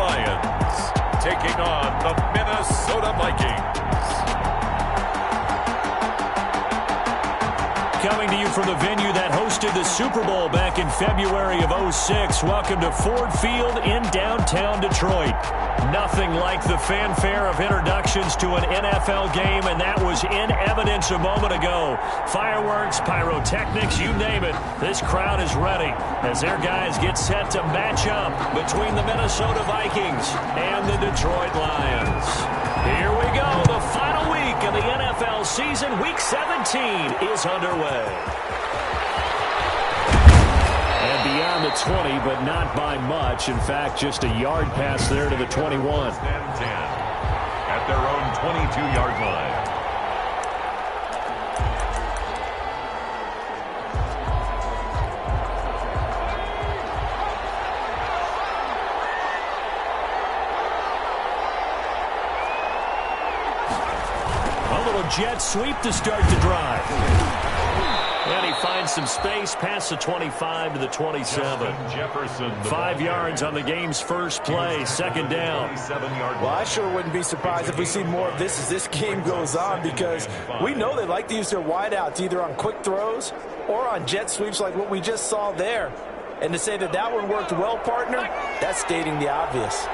Lions taking on the Minnesota Vikings. Coming to you from the venue that hosted the Super Bowl back in February of '06. Welcome to Ford Field in downtown Detroit. Nothing like the fanfare of introductions to an NFL game, and that was in evidence a moment ago. Fireworks, pyrotechnics, you name it. This crowd is ready as their guys get set to match up between the Minnesota Vikings and the Detroit Lions. Here we go. The final week of the NFL season, Week 17, is underway. And beyond the 20, but not by much. In fact, just a yard pass there to the 21. At their own 22-yard line. Jet sweep to start the drive. And he finds some space past the 25 to the 27. 5 yards on the game's first play, second down. Well, I sure wouldn't be surprised if we see more of this as this game goes on, because we know they like to use their wideouts either on quick throws or on jet sweeps like what we just saw there. And to say that that one worked well, partner, that's stating the obvious.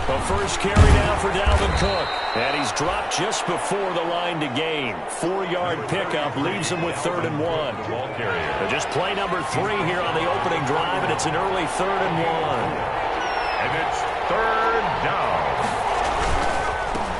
The first carry down for Dalvin Cook. And he's dropped just before the line to gain. 4-yard pickup leaves him with 3rd and 1. Just play number 3 here on the opening drive, and it's an early 3rd and 1. And it's 3rd down.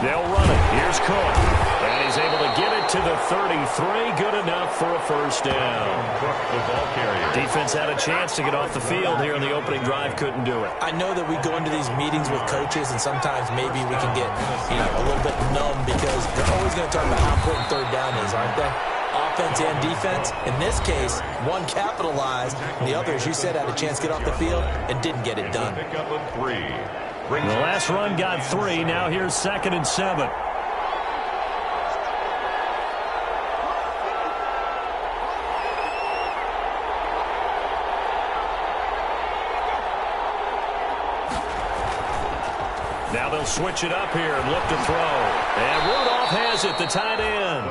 They'll run it. Here's Cook. And he's able to get it to the 33. Good enough for a first down. Cook, the ball carrier. Defense had a chance to get off the field here in the opening drive. Couldn't do it. I know that we go into these meetings with coaches, and sometimes maybe we can get a little bit numb because they're always going to talk about how important 3rd down is, aren't they? Offense and defense. In this case, one capitalized, and the other, as you said, had a chance to get off the field and didn't get it done. Pick up a 3. The last run got 3. Now here's 2nd and 7. Now they'll switch it up here and look to throw. And Rudolph has it, the tight end.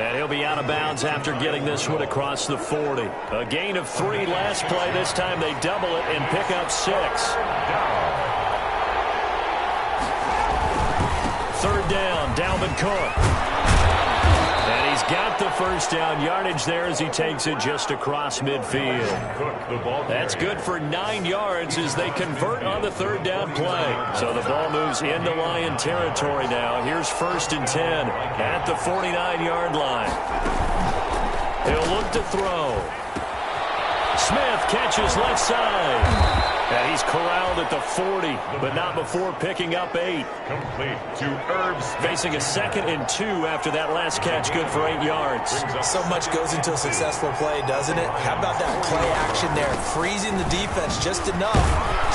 And he'll be out of bounds after getting this one across the 40. A gain of 3 last play. This time they double it and pick up 6. 3rd down, Dalvin Cook. And he's got the first down yardage there as he takes it just across midfield. That's good for 9 yards as they convert on the 3rd down play. So the ball moves into Lion territory now. Here's 1st and 10 at the 49-yard line. He'll look to throw. Smith catches left side. And he's corralled at the 40, but not before picking up 8. Complete to Herbs. Facing a 2nd and 2 after that last catch, good for 8 yards. So much goes into a successful play, doesn't it? How about that play action there? Freezing the defense just enough.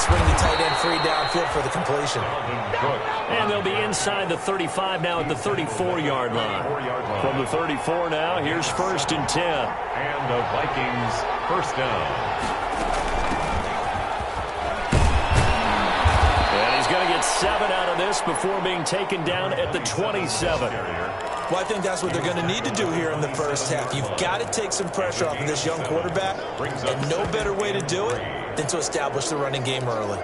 Swing the tight end free downfield for the completion. And they'll be inside the 35 now at the 34-yard line. From the 34 now, here's 1st and 10. And the Vikings first down. Going to get 7 out of this before being taken down at the 27. Well, I think that's what they're going to need to do here in the first half. You've got to take some pressure off of this young quarterback, and no better way to do it than to establish the running game early.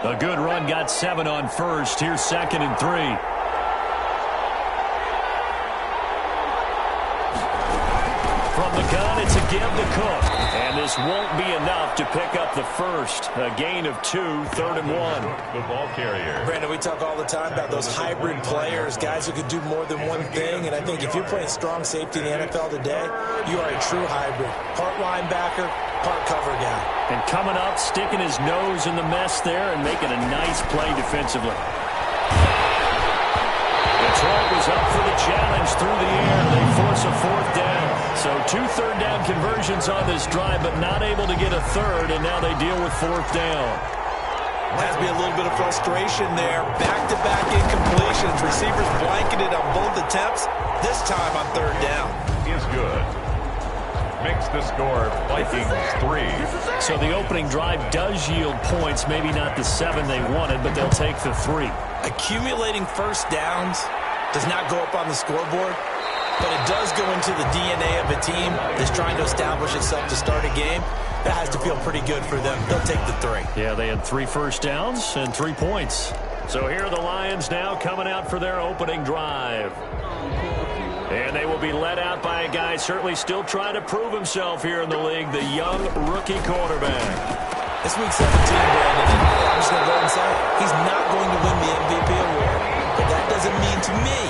A good run got 7 on 1st. Here's 2nd and 3. From the gun, it's a give to Cook. And this won't be enough to pick up the first. A gain of 2, 3rd and 1. The ball carrier. Brandon, we talk all the time about those hybrid players, guys who could do more than one thing. And I think if you're playing strong safety in the NFL today, you are a true hybrid. Part linebacker, part cover guy. And coming up, sticking his nose in the mess there and making a nice play defensively. Detroit was up for the challenge through the air. They force a 4th down. So 2 third down conversions on this drive, but not able to get a 3rd, and now they deal with 4th down. Has to be a little bit of frustration there. Back-to-back incompletions. Receivers blanketed on both attempts. This time on 3rd down. Is good. It's the score, Vikings 3. So the opening drive does yield points, maybe not the 7 they wanted, but they'll take the 3. Accumulating first downs does not go up on the scoreboard, but it does go into the DNA of a team that's trying to establish itself to start a game. That has to feel pretty good for them. They'll take the 3. Yeah, they had 3 first downs and 3 points. So here are the Lions now coming out for their opening drive. And they will be led out by a guy certainly still trying to prove himself here in the league, the young rookie quarterback. It's week 17, Brandon, and I'm just going to go ahead and say he's not going to win the MVP award. But that doesn't mean to me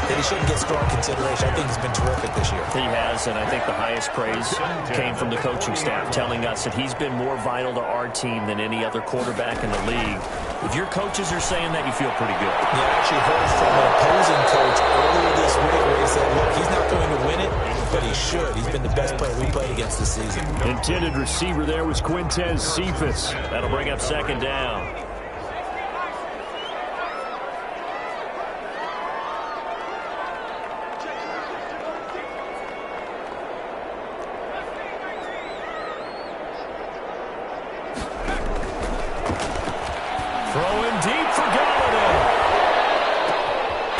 that he shouldn't get strong consideration. I think he's been terrific this year. He has, and I think the highest praise came from the coaching staff, telling us that he's been more vital to our team than any other quarterback in the league. If your coaches are saying that, you feel pretty good. Yeah, I actually heard from an opposing coach earlier this week where he said, look, he's not going to win it, but he should. He's been the best player we played against this season. Intended receiver there was Quintez Cephas. That'll bring up second down. Throwing deep for Galladay.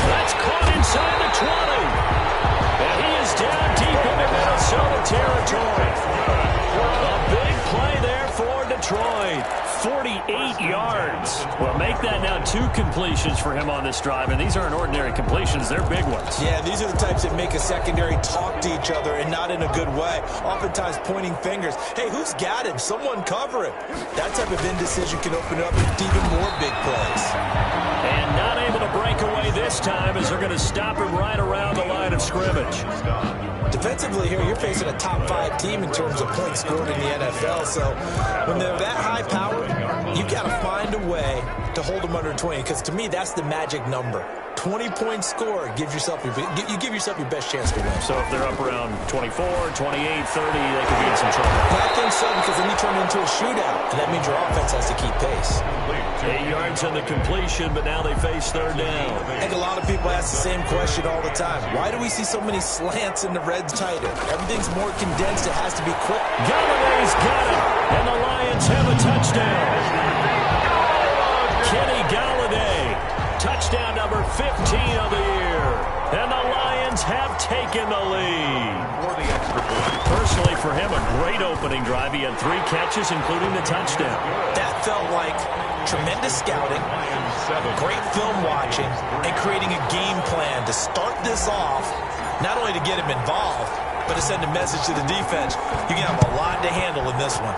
That's caught inside the 20. And he is down deep into Minnesota territory. A big play there for Detroit. 48 yards. Well, make that now 2 completions for him on this drive, and these aren't ordinary completions. They're big ones. Yeah, these are the types that make a secondary talk to each other and not in a good way. Oftentimes pointing fingers. Hey, who's got him? Someone cover him. That type of indecision can open up even more big plays. And not able to break away this time as they're going to stop him right around the line of scrimmage. Defensively here, you're facing a top 5 team in terms of points scored in the NFL. So when they're that high power, you got to find a way to hold them under 20. Because to me, that's the magic number. 20-point score gives yourself you give yourself your best chance to win. So if they're up around 24, 28, 30, they could be in some trouble. I think so, because then you turn it into a shootout, and that means your offense has to keep pace. 8 yards on the completion, but now they face third down. I think a lot of people ask the same question all the time. Why do we see so many slants in the red tighter? Everything's more condensed. It has to be quick. Galladay's got it, and the Lions have a touchdown. Kenny Galladay, touchdown number 15 of the year. And the Lions have taken the lead. Personally, for him, a great opening drive. He had 3 catches, including the touchdown. That felt like tremendous scouting, great film watching, and creating a game plan to start this off, not only to get him involved, but to send a message to the defense. You can have a lot to handle in this one.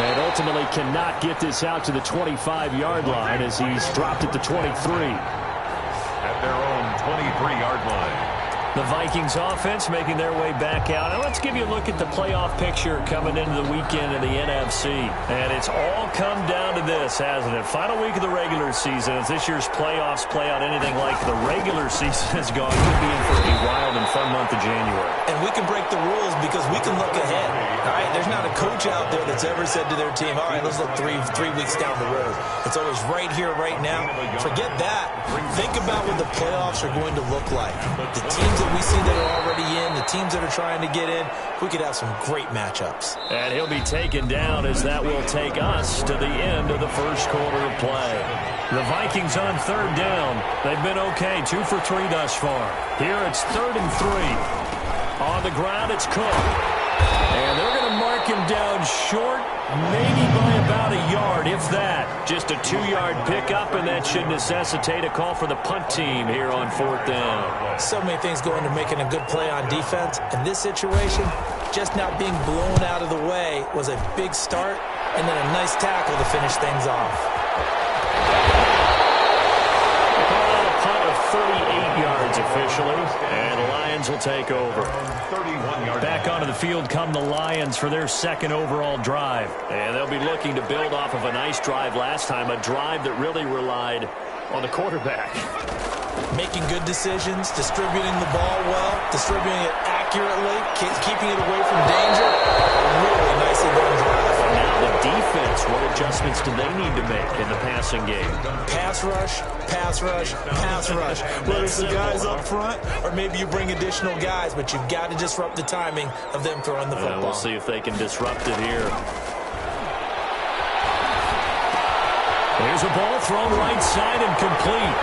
And ultimately cannot get this out to the 25-yard line as he's dropped at the 23. At their own 23-yard line. The Vikings offense making their way back out. Now let's give you a look at the playoff picture coming into the weekend in the NFC. And it's all come down to this, hasn't it? Final week of the regular season. As this year's playoffs play out anything like the regular season has gone, could be in for a wild and fun month of January. And we can break the rules because we can look ahead. All right, there's not a coach out there that's ever said to their team, all right, let's look three weeks down the road. It's always right here, right now. Forget that. Think about what the playoffs are going to look like. The teams that we see that are already in, the teams that are trying to get in, we could have some great matchups. And he'll be taken down as that will take us to the end of the first quarter of play. The Vikings on third down. They've been okay, 2 for 3 thus far. Here it's 3rd and 3. On the ground, it's Cook. And they're going to mark him down short, maybe by about a yard, if that. Just a 2-yard pickup, and that should necessitate a call for the punt team here on 4th down. So many things go into making a good play on defense. In this situation, just not being blown out of the way was a big start, and then a nice tackle to finish things off. A punt of 38 yards officially, and the Lions will take over. Back onto the field come the Lions for their 2nd overall drive. And they'll be looking to build off of a nice drive last time, a drive that really relied on the quarterback. Making good decisions, distributing the ball well, distributing it accurately, keeping it away from danger. Really nicely done drive. And now the defense, what adjustments do they need to make in the passing game? Pass rush, pass rush, pass rush. Whether it's the guys up front or maybe you bring additional guys, but you've got to disrupt the timing of them throwing the football. We'll see if they can disrupt it here. There's a ball thrown right side and complete.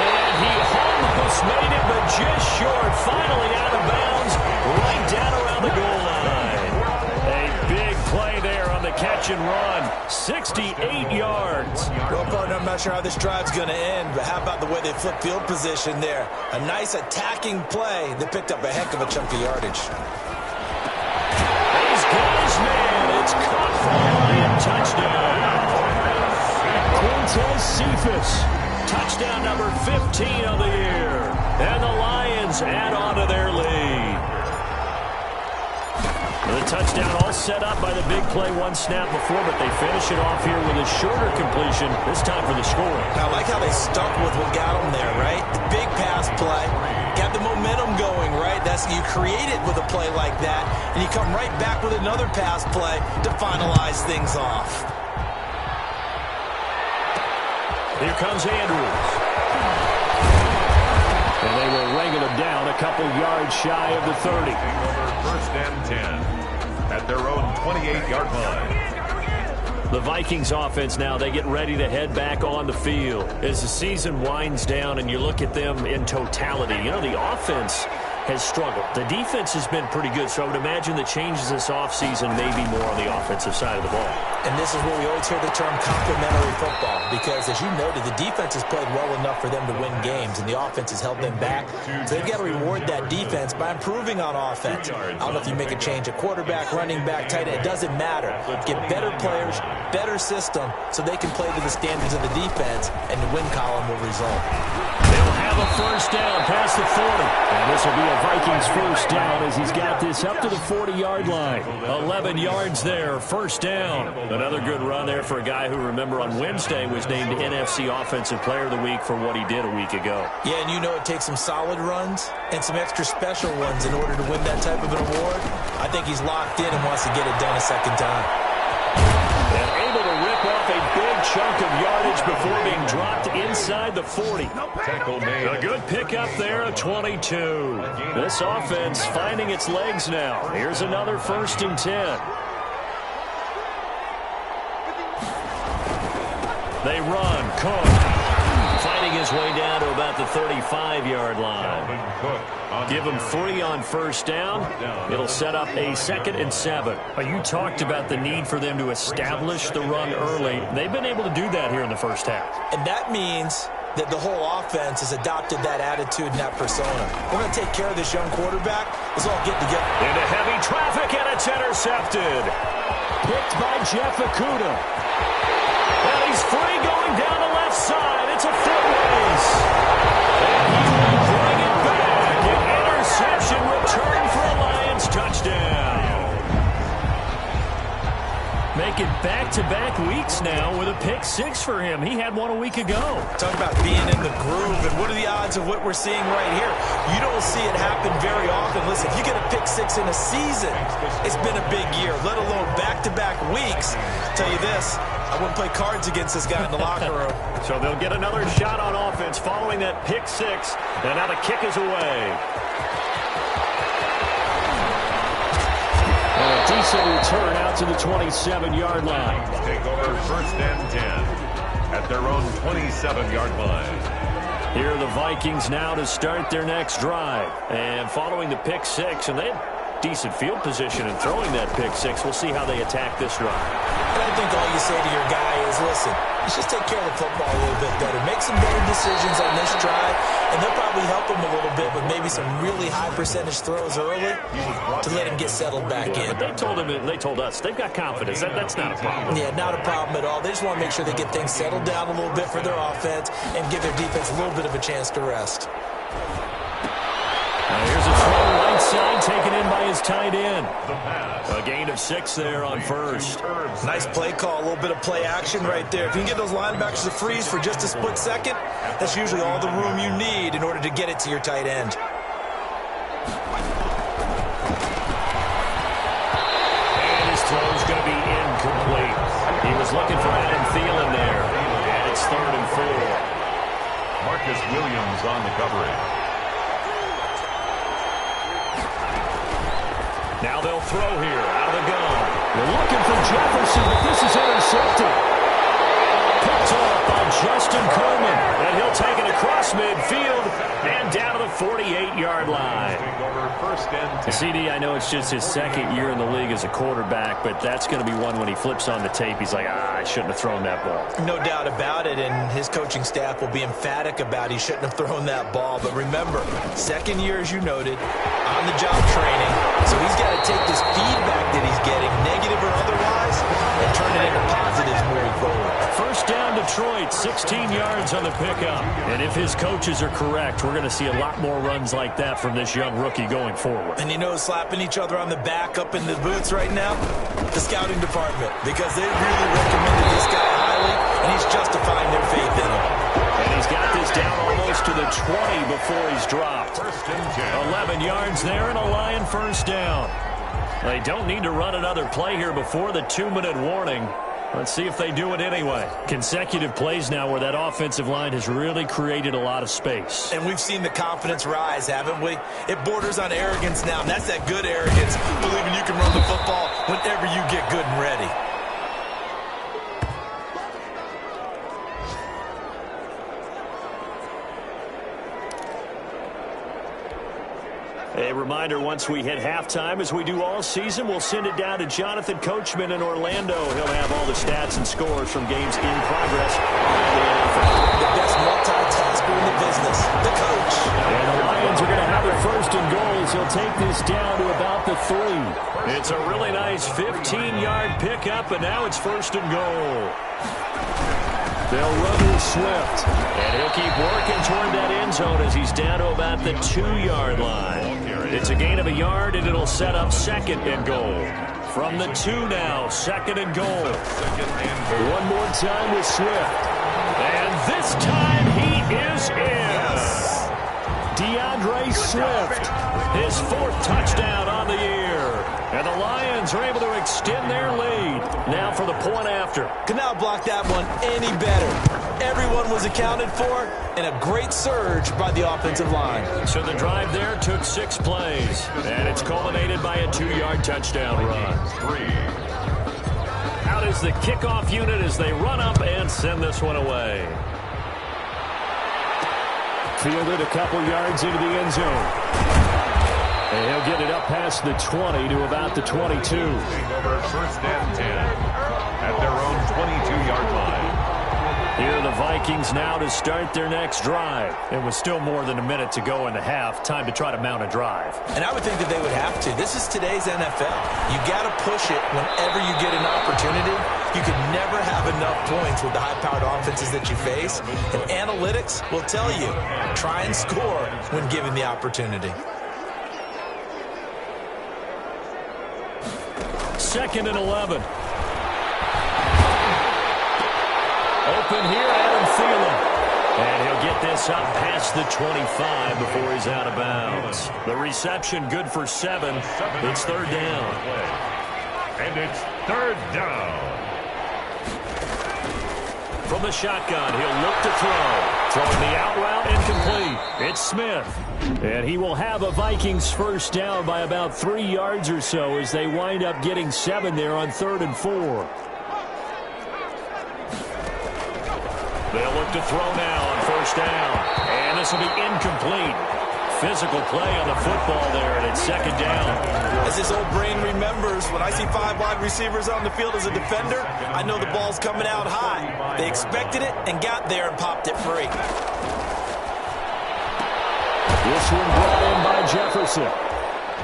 And he almost made it, but just short. Finally out of bounds, right down around the goal line. A big play there on the catch and run. 68 yards. Well, partner, I'm not sure how this drive's going to end, but how about the way they flip field position there? A nice attacking play. They picked up a heck of a chunk of yardage. He's got his man. It's caught for a Lion touchdown. Tw0MinsLate422's. Touchdown number 15 of the year. And the Lions add on to their lead. The touchdown all set up by the big play one snap before, but they finish it off here with a shorter completion, this time for the score. I like how they stuck with what got them there, right? The big pass play. Got the momentum going, right? That's you create it with a play like that, and you come right back with another pass play to finalize things off. Here comes Andrews. And they will ring him down a couple yards shy of the 30. First and 10 at their own 28-yard line. The Vikings offense now, they get ready to head back on the field. As the season winds down and you look at them in totality, you know, the offense has struggled. The defense has been pretty good, so I would imagine the changes this offseason may be more on the offensive side of the ball. And this is where we always hear the term complementary football, because as you noted, the defense has played well enough for them to win games, and the offense has held them back. So they've got to reward that defense by improving on offense. I don't know if you make a change at quarterback, running back, tight end, it doesn't matter. Get better players, better system, so they can play to the standards of the defense, and the win column will result. They'll have a first down past the 40. And this will be a Vikings first down as he's got this up to the 40-yard line. 11 yards there, first down. Another good run there for a guy who, remember, on Wednesday was named NFC Offensive Player of the Week for what he did a week ago. Yeah, and you know it takes some solid runs and some extra special ones in order to win that type of an award. I think he's locked in and wants to get it done a second time. And able to rip off a big chunk of yardage before being dropped inside the 40. A good pickup there at 22. This offense finding its legs now. Here's another first and 10. They run. Cook fighting his way down to about the 35-yard line. Give him 3 on first down. It'll set up a 2nd and 7. You talked about the need for them to establish the run early. They've been able to do that here in the first half. And that means that the whole offense has adopted that attitude and that persona. We're going to take care of this young quarterback. Let's all get together. Into heavy traffic, and it's intercepted. Picked by Jeff Okudah. And he's free going down the left side. It's a foot race. And he will bring it back. An interception return for a Lions touchdown. Make it back-to-back weeks now with a pick-6 for him. He had one a week ago. Talk about being in the groove, and what are the odds of what we're seeing right here? You don't see it happen very often. Listen, if you get a pick-6 in a season, it's been a big year, let alone back-to-back weeks. I'll tell you this, I wouldn't play cards against this guy in the locker room. So they'll get another shot on offense following that pick-6, and now the kick is away. And a decent return out to the 27-yard line. Take over first and 10 at their own 27-yard line. Here are the Vikings now to start their next drive. And following the pick-6, and they had decent field position in throwing that pick-6. We'll see how they attack this drive. And I think all you say to your guy is, listen, let's just take care of the football a little bit better. Make some better decisions on this drive, and they'll probably help him a little bit with maybe some really high percentage throws early to let him get settled back in. But they told us they've got confidence. That's not a problem. Yeah, not a problem at all. They just want to make sure they get things settled down a little bit for their offense and give their defense a little bit of a chance to rest. Here's a throw right side taken in by his tight end. A gain of 6 there on first. Nice play call, a little bit of play action right there. If you can get those linebackers to freeze for just a split second, that's usually all the room you need in order to get it to your tight end. Hopkins on the coverage. Now they'll throw here out of the gun. They're looking for Jefferson, but this is intercepted. Picked off by Justin Coleman, and he'll take it across midfield and down to the 48-yard line. CD, I know it's just his second year in the league as a quarterback, but that's going to be one when he flips on the tape. He's like, I shouldn't have thrown that ball. No doubt about it, and his coaching staff will be emphatic about he shouldn't have thrown that ball. But remember, second year, as you noted, on-the-job training. So he's got to take this feedback that he's getting, negative or otherwise, and turn it into positives moving forward. First down, Detroit, 16 yards on the pickup. And if his coaches are correct, we're going to see a lot more runs like that from this young rookie going forward. And you know, slapping each other on the back up in the boots right now? The scouting department, because they really recommended this guy highly, and he's justifying their faith in him. And he's got this down almost to the 20 before he's dropped. 11 yards there and a Lion first down. They don't need to run another play here before the 2-minute warning. Let's see if they do it anyway. Consecutive plays now where that offensive line has really created a lot of space. And we've seen the confidence rise, haven't we? It borders on arrogance now, and that's that good arrogance, believing you can run the football whenever you get good and ready. A reminder, once we hit halftime, as we do all season, we'll send it down to Jonathan Coachman in Orlando. He'll have all the stats and scores from games in progress. The best multitasker in the business, the coach. And the Lions are going to have it first and goals. He'll take this down to about the 3. It's a really nice 15-yard pickup, and now it's first and goal. They'll run with Swift, and he'll keep working toward that end zone as he's down to about the 2-yard line. It's a gain of a yard, and it'll set up second and goal. From the 2 now, second and goal. One more time with Swift. And this time he is in. DeAndre Swift, his 4th touchdown on the year. And the Lions are able to extend their lead. Now for the point after. Could not block that one any better. Everyone was accounted for, and a great surge by the offensive line. So the drive there took 6 plays, and it's culminated by a 2-yard touchdown run. Out is the kickoff unit as they run up and send this one away. Fielded a couple yards into the end zone. And he'll get it up past the 20 to about the 22. Over first and 10 at their own 22-yard line. Here are the Vikings now to start their next drive. It was still more than a minute to go in the half. Time to try to mount a drive. And I would think that they would have to. This is today's NFL. You got to push it whenever you get an opportunity. You could never have enough points with the high-powered offenses that you face. And analytics will tell you, try and score when given the opportunity. Second and 11. Open here, Adam Thielen. And he'll get this up past the 25 before he's out of bounds. The reception good for 7. It's third down. And it's third down. From the shotgun, he'll look to throw. Throwing the out route incomplete. It's Smith. And he will have a Vikings first down by about 3 yards or so as they wind up getting 7 there on 3rd and 4. They'll look to throw now on first down. And this will be incomplete. Physical play on the football there, and it's second down. As this old brain remembers, when I see 5 wide receivers on the field as a defender, I know the ball's coming out high. They expected it and got there and popped it free. This one brought in by Jefferson.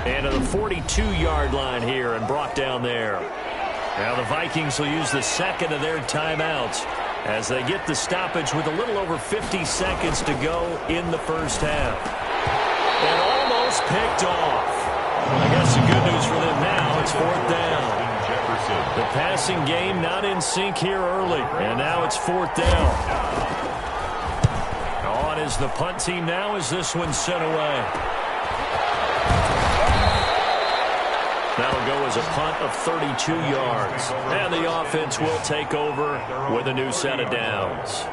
And to the 42-yard line here and brought down there. Now the Vikings will use the second of their timeouts as they get the stoppage with a little over 50 seconds to go in the first half. And almost picked off. I guess the good news for them now, it's 4th down. The passing game not in sync here early, and now it's 4th down. On is the punt team now as this one's sent away. That'll go as a punt of 32 yards. And the offense will take over with a new set of downs.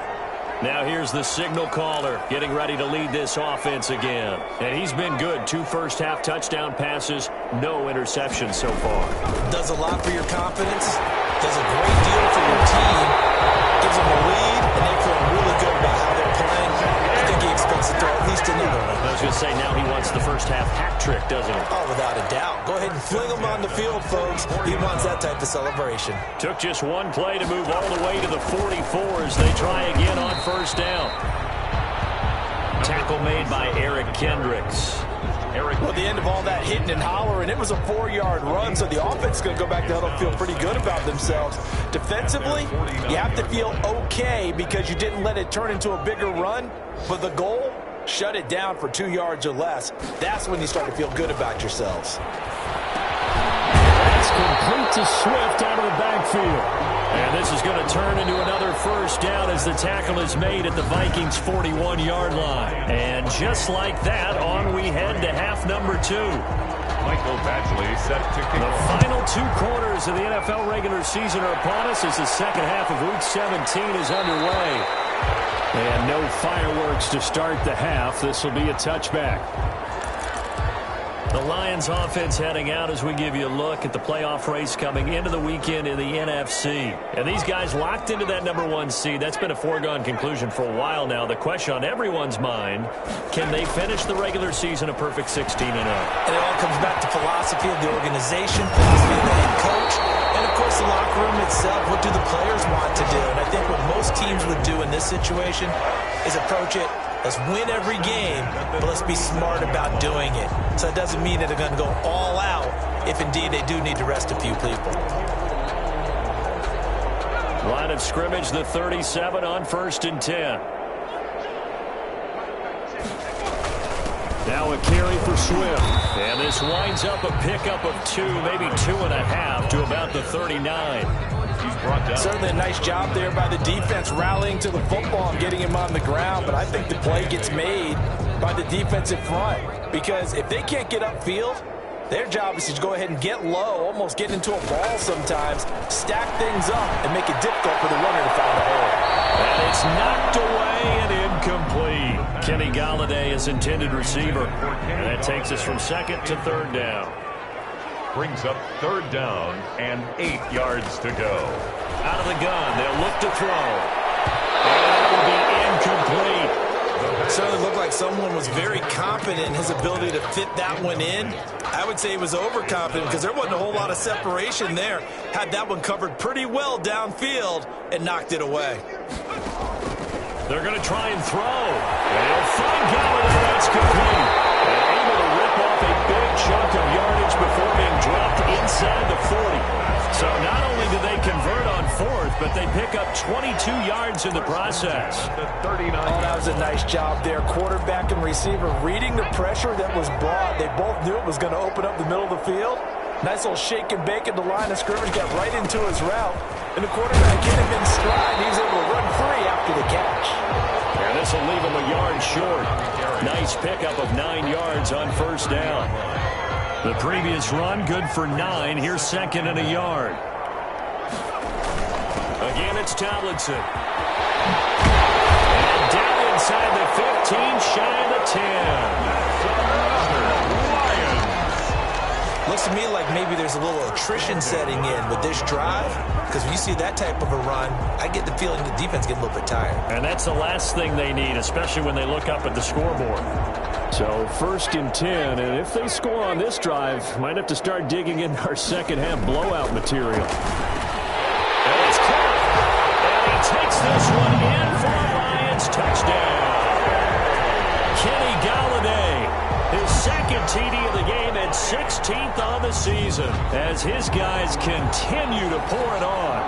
Now here's the signal caller getting ready to lead this offense again. And he's been good. 2 first-half touchdown passes, no interceptions so far. Does a lot for your confidence. Does a great deal for your team. Gives them a lead, and they feel really good about how they're playing. I think he expects to throw at least another one. I was going to say, now he wants the first-half hat trick, doesn't he? Oh, without a doubt. Go ahead and fling him on the field, folks. He wants that type of celebration. Took just one play to move all the way to the 44 as they try again on first down. Tackle made by Eric Kendricks. Well, the end of all that hitting and hollering, it was a 4-yard run, so the offense is going to go back to huddle, feel pretty good about themselves. Defensively, you have to feel okay because you didn't let it turn into a bigger run, but the goal, shut it down for 2 yards or less. That's when you start to feel good about yourselves. That's complete to Swift out of the backfield. And this is going to turn into another first down as the tackle is made at the Vikings' 41-yard line. And just like that, on we head to half number 2. Michael Badgley set to kick The off. final 2 quarters of the NFL regular season are upon us as the second half of Week 17 is underway. And no fireworks to start the half. This will be a touchback. The Lions offense heading out as we give you a look at the playoff race coming into the weekend in the NFC. And these guys locked into that number 1 seed. That's been a foregone conclusion for a while now. The question on everyone's mind, can they finish the regular season a perfect 16-0? And it all comes back to philosophy of the organization, philosophy of the head coach, and, of course, the locker room itself. What do the players want to do? And I think what most teams would do in this situation is approach it, let's win every game, but let's be smart about doing it. So it doesn't mean that they're going to go all out if indeed they do need to rest a few people. Line of scrimmage, the 37 on 1st and 10. Now a carry for Swift. And this winds up a pickup of 2, maybe 2.5 to about the 39. He's brought down. Certainly a nice job there by the defense rallying to the football and getting him on the ground, but I think the play gets made by the defensive front because if they can't get upfield, their job is to go ahead and get low, almost get into a ball sometimes, stack things up, and make it difficult for the runner to find a hole. And it's knocked away and incomplete. Kenny Galladay is intended receiver. And that takes us from 2nd to 3rd down. Brings up 3rd down and 8 yards to go. Out of the gun, they'll look to throw. And that will be incomplete. It certainly looked like someone was very confident in his ability to fit that one in. I would say he was overconfident because there wasn't a whole lot of separation there. Had that one covered pretty well downfield and knocked it away. They're going to try and throw. And they'll find Galladay. That's complete. And able to rip off a big chunk of yardage before being dropped inside the 40. So not only do they convert on 4th, but they pick up 22 yards in the process. The 39. Oh, that was a nice job there. Quarterback and receiver reading the pressure that was brought. They both knew it was going to open up the middle of the field. Nice little shake and bake at the line of scrimmage. Got right into his route. And the quarterback hit him in stride. He was able to run free after the catch. And this will leave him a yard short. Nice pickup of 9 yards on 1st down. The previous run, good for 9. Here's 2nd and a yard. Again, it's Tomlinson. And down inside the 15, shy of the 10. Looks to me like maybe there's a little attrition setting in with this drive, because when you see that type of a run, I get the feeling the defense getting a little bit tired. And that's the last thing they need, especially when they look up at the scoreboard. So 1st and 10, and if they score on this drive, might have to start digging in our second half blowout material. And it's caught. And he takes this one in for a Lions touchdown. Kenny Galladay, his 2nd TD of the game and 16th on the season as his guys continue to pour it on.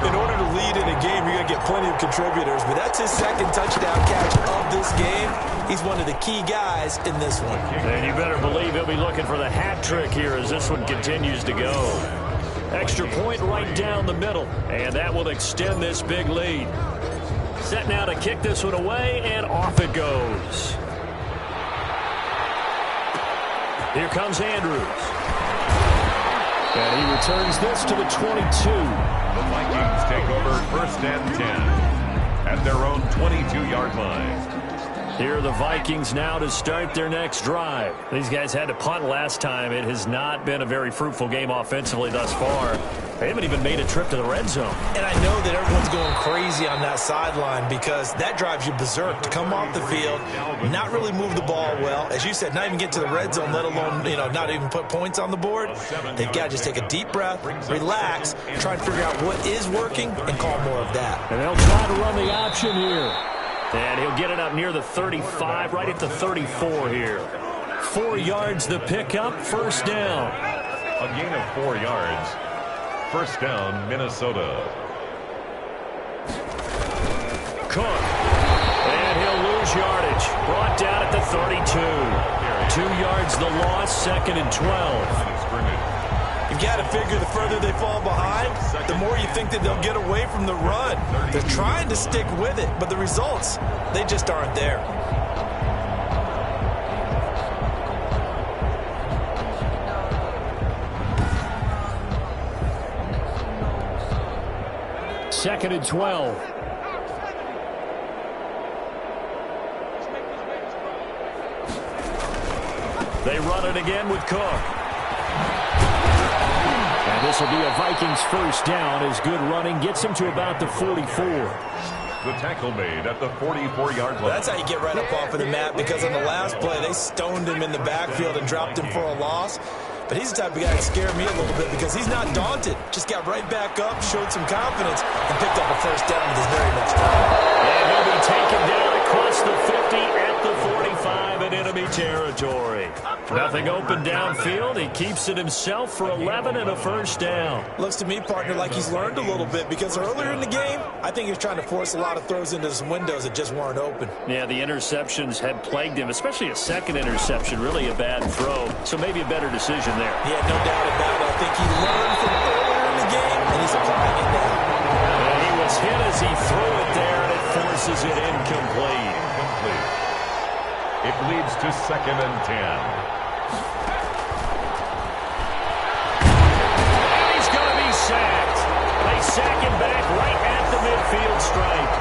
In order to lead in a game, you're going to get plenty of contributors, but that's his 2nd touchdown catch of this game. He's one of the key guys in this one. And you better believe he'll be looking for the hat trick here as this one continues to go. Extra point right down the middle, and that will extend this big lead. Set now to kick this one away, and off it goes. Here comes Andrews. And he returns this to the 22. The Vikings take over 1st and 10 at their own 22-yard line. Here are the Vikings now to start their next drive. These guys had to punt last time. It has not been a very fruitful game offensively thus far. They haven't even made a trip to the red zone. And I know that everyone's going crazy on that sideline because that drives you berserk to come off the field, not really move the ball well. As you said, not even get to the red zone, let alone, not even put points on the board. They've got to just take a deep breath, relax, try and figure out what is working and call more of that. And they'll try to run the option here. And he'll get it up near the 35, right at the 34 here. 4 yards the pickup, first down. A gain of 4 yards. First down, Minnesota. Cook. And he'll lose yardage. Brought down at the 32. 2 yards the loss, 2nd and 12. You've got to figure the further they fall behind, the more you think that they'll get away from the run. They're trying to stick with it, but the results, they just aren't there. Second and 12. They run it again with Cook. And this will be a Vikings first down as good running gets him to about the 44. The tackle made at the 44-yard line. That's how you get right up off of the mat, because on the last play, they stoned him in the backfield and dropped him for a loss. But he's the type of guy that scared me a little bit because he's not daunted. Just got right back up, showed some confidence, and picked up a first down with his very next drive. And he'll be taken down across the 50 at the 45 in enemy territory. Nothing open downfield. He keeps it himself for 11 and a first down. Looks to me, partner, like he's learned a little bit because earlier in the game, I think he was trying to force a lot of throws into some windows that just weren't open. Yeah, the interceptions had plagued him, especially a second interception, really a bad throw. So maybe a better decision there. Yeah, no doubt about it. I think he learned from earlier in the game, and he's applying it now. And he was hit as he threw it there, and it forces it incomplete. It leads to 2nd and 10. Sacked. They sack him back right at the midfield stripe.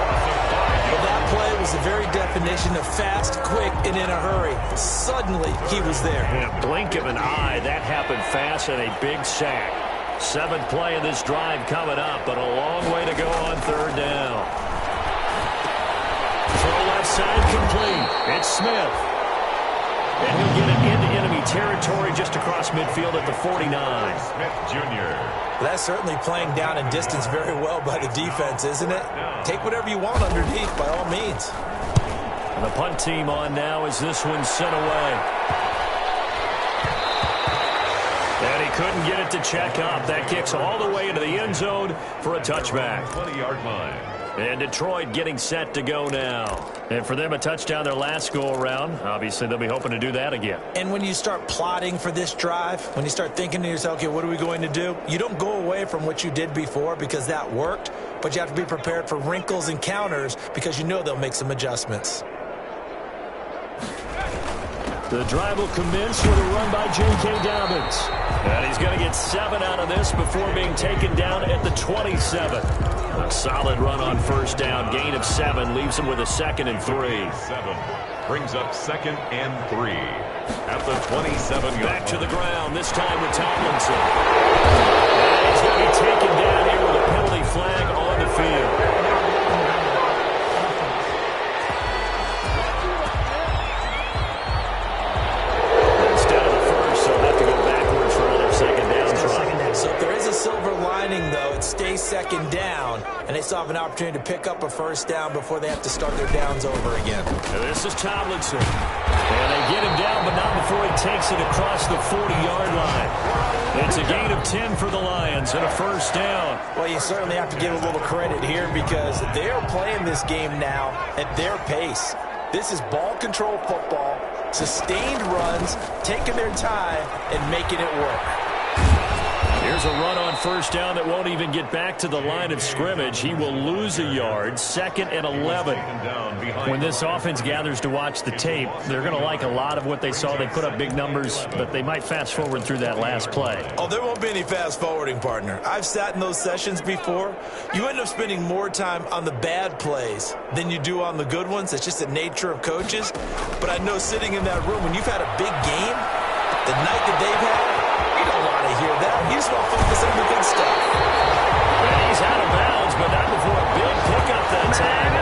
Well, that play was the very definition of fast, quick, and in a hurry. Suddenly, he was there. In a blink of an eye, that happened fast and a big sack. 7th play of this drive coming up, but a long way to go on 3rd down. Throw left side complete. It's Smith. And he'll get it into enemy territory just across midfield at the 49. Smith Jr. That's certainly playing down in distance very well by the defense, isn't it? Take whatever you want underneath, by all means. And the punt team on now as this one's sent away. And he couldn't get it to check up. That kicks all the way into the end zone for a touchback. 20-yard line. And Detroit getting set to go now. And for them, a touchdown their last go-around. Obviously, they'll be hoping to do that again. And when you start plotting for this drive, when you start thinking to yourself, okay, what are we going to do? You don't go away from what you did before because that worked, but you have to be prepared for wrinkles and counters because you know they'll make some adjustments. The drive will commence with a run by J.K. Dobbins. And he's going to get 7 out of this before being taken down at the 27. A solid run on first down. Gain of 7 leaves him with a 2nd and 3. 7 brings up 2nd and 3 at the 27-yard Back to the ground, this time with Tomlinson. And he's going to be taken down here with a penalty flag on the field. So if there is a silver lining, though, it stays 2nd down, and they still have an opportunity to pick up a first down before they have to start their downs over again. And this is Tomlinson. And they get him down, but not before he takes it across the 40-yard line. It's a gain of 10 for the Lions and a first down. Well, you certainly have to give a little credit here because they're playing this game now at their pace. This is ball control football, sustained runs, taking their time, and making it work. Here's a run on first down that won't even get back to the line of scrimmage. He will lose a yard. 2nd and 11. When this offense gathers to watch the tape, they're going to like a lot of what they saw. They put up big numbers, but they might fast forward through that last play. Oh, there won't be any fast forwarding, partner. I've sat in those sessions before. You end up spending more time on the bad plays than you do on the good ones. It's just the nature of coaches. But I know sitting in that room, when you've had a big game, the night that they've had, you don't want to hear that. You just want to focus on the good stuff. And he's out of bounds, but not before a big pickup that time.